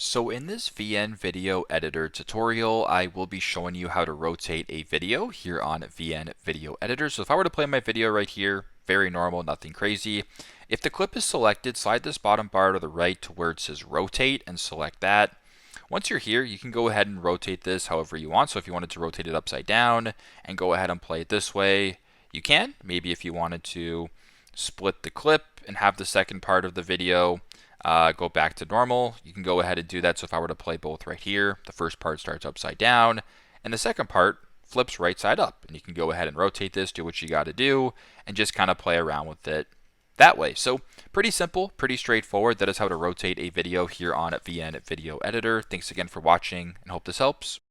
So in this VN Video Editor tutorial, I will be showing you how to rotate a video here on VN Video Editor. So if I were to play my video right here, very normal, nothing crazy. If the clip is selected, slide this bottom bar to the right to where it says rotate and select that. Once you're here, you can go ahead and rotate this however you want. So if you wanted to rotate it upside down and go ahead and play it this way, you can. Maybe if you wanted to split the clip and have the second part of the video go back to normal, you can go ahead and do that. So if I were to play both right here, the first part starts upside down and the second part flips right side up. And you can go ahead and rotate this, do what you got to do, and just kind of play around with it that way. So pretty simple, pretty straightforward. That is how to rotate a video here on VN Video Editor. Thanks again for watching and hope this helps.